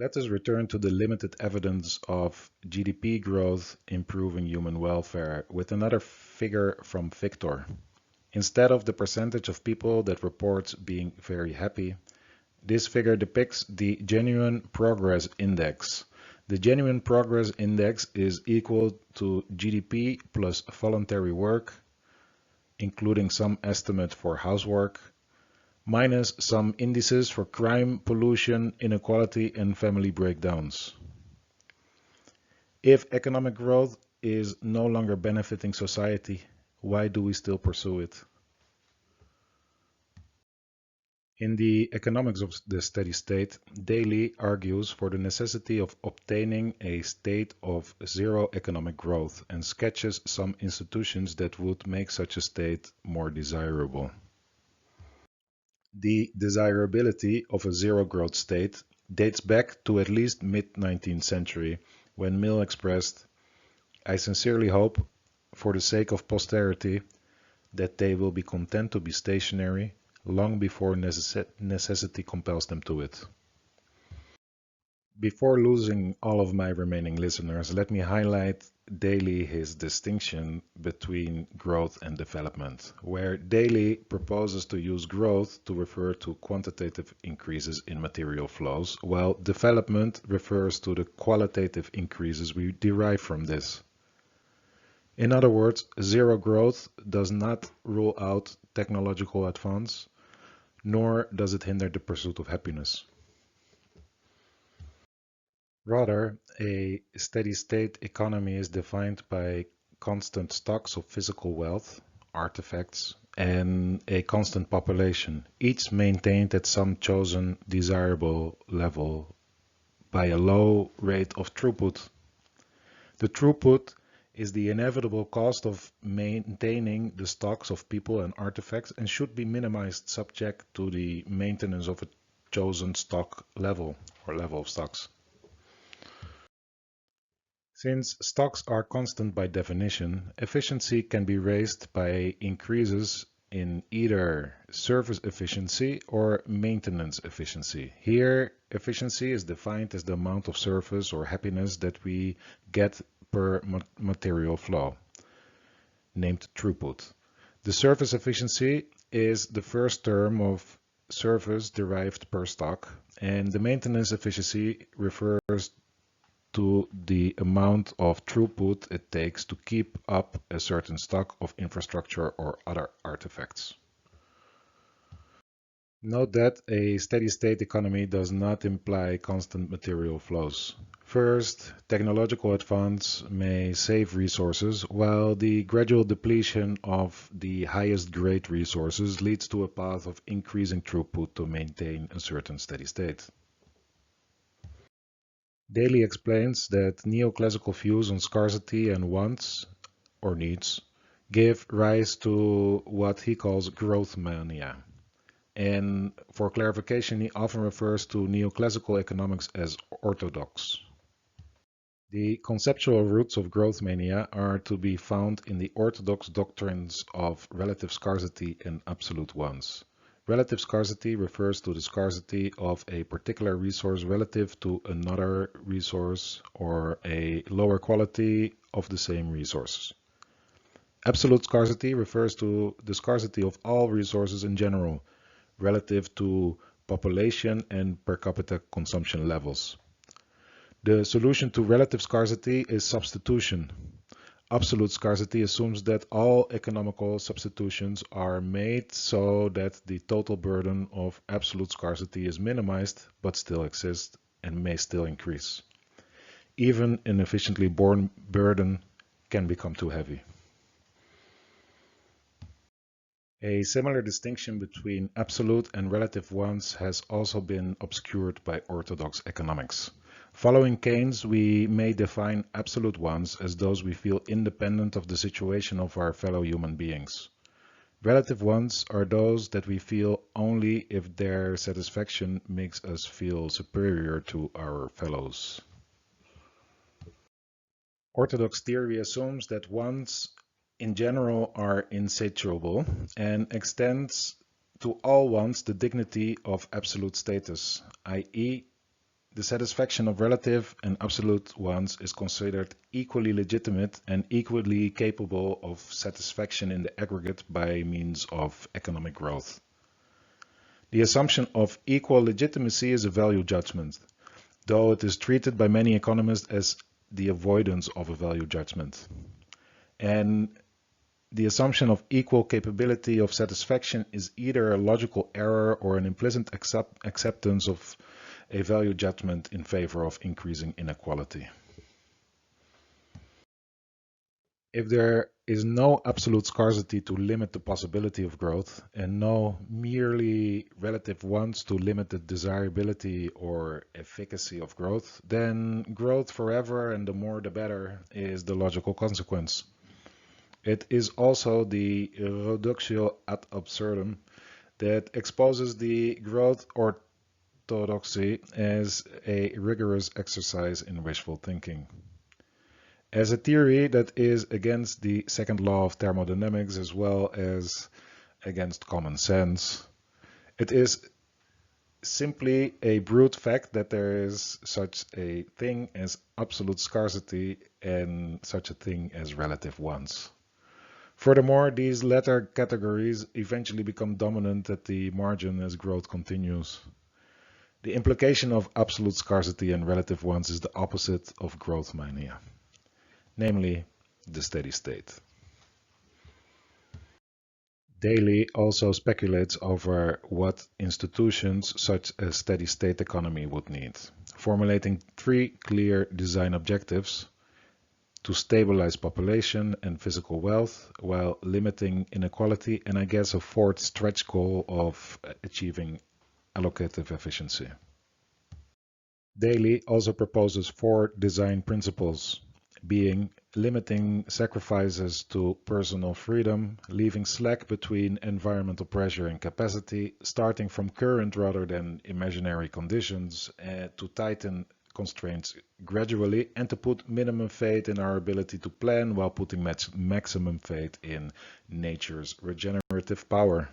Let us return to the limited evidence of GDP growth improving human welfare with another figure from Victor. Instead of the percentage of people that report being very happy, this figure depicts the Genuine Progress Index. The Genuine Progress Index is equal to GDP plus voluntary work, including some estimate for housework, minus some indices for crime, pollution, inequality, and family breakdowns. If economic growth is no longer benefiting society, why do we still pursue it? In the Economics of the Steady State, Daly argues for the necessity of obtaining a state of zero economic growth and sketches some institutions that would make such a state more desirable. The desirability of a zero growth state dates back to at least mid-19th century, when Mill expressed, "I sincerely hope, for the sake of posterity, that they will be content to be stationary long before necessity compels them to it." Before losing all of my remaining listeners, let me highlight Daly his distinction between growth and development, where Daly proposes to use growth to refer to quantitative increases in material flows, while development refers to the qualitative increases we derive from this. In other words, zero growth does not rule out technological advance, nor does it hinder the pursuit of happiness. Rather, a steady-state economy is defined by constant stocks of physical wealth, artifacts, and a constant population, each maintained at some chosen desirable level by a low rate of throughput. The throughput is the inevitable cost of maintaining the stocks of people and artifacts and should be minimized subject to the maintenance of a chosen stock level or level of stocks. Since stocks are constant by definition, efficiency can be raised by increases in either service efficiency or maintenance efficiency. Here, efficiency is defined as the amount of service or happiness that we get per material flow, named throughput. The service efficiency is the first term of service derived per stock, and the maintenance efficiency refers to the amount of throughput it takes to keep up a certain stock of infrastructure or other artifacts. Note that a steady-state economy does not imply constant material flows. First, technological advance may save resources, while the gradual depletion of the highest grade resources leads to a path of increasing throughput to maintain a certain steady state. Daly explains that neoclassical views on scarcity and wants, or needs, give rise to what he calls growth mania. And for clarification, he often refers to neoclassical economics as orthodox. The conceptual roots of growth mania are to be found in the orthodox doctrines of relative scarcity and absolute wants. Relative scarcity refers to the scarcity of a particular resource relative to another resource or a lower quality of the same resources. Absolute scarcity refers to the scarcity of all resources in general, relative to population and per capita consumption levels. The solution to relative scarcity is substitution. Absolute scarcity assumes that all economical substitutions are made so that the total burden of absolute scarcity is minimized but still exists and may still increase. Even an efficiently borne burden can become too heavy. A similar distinction between absolute and relative wants has also been obscured by orthodox economics. Following Keynes, we may define absolute wants as those we feel independent of the situation of our fellow human beings. Relative wants are those that we feel only if their satisfaction makes us feel superior to our fellows. Orthodox theory assumes that wants in general are insatiable and extends to all wants the dignity of absolute status, i.e., The satisfaction of relative and absolute ones is considered equally legitimate and equally capable of satisfaction in the aggregate by means of economic growth. The assumption of equal legitimacy is a value judgment, though it is treated by many economists as the avoidance of a value judgment. And the assumption of equal capability of satisfaction is either a logical error or an implicit acceptance of a value judgment in favor of increasing inequality. If there is no absolute scarcity to limit the possibility of growth and no merely relative ones to limit the desirability or efficacy of growth, then growth forever and the more the better is the logical consequence. It is also the reductio ad absurdum that exposes the growth orthodoxy as a rigorous exercise in wishful thinking. As a theory that is against the second law of thermodynamics as well as against common sense, it is simply a brute fact that there is such a thing as absolute scarcity and such a thing as relative ones. Furthermore, these latter categories eventually become dominant at the margin as growth continues. The implication of absolute scarcity and relative ones is the opposite of growth mania, namely the steady state. Daly also speculates over what institutions such as steady state economy would need, formulating three clear design objectives: to stabilize population and physical wealth while limiting inequality, and I guess a fourth stretch goal of achieving allocative efficiency. Daly also proposes four design principles, being limiting sacrifices to personal freedom, leaving slack between environmental pressure and capacity, starting from current rather than imaginary conditions, to tighten constraints gradually, and to put minimum faith in our ability to plan while putting maximum faith in nature's regenerative power.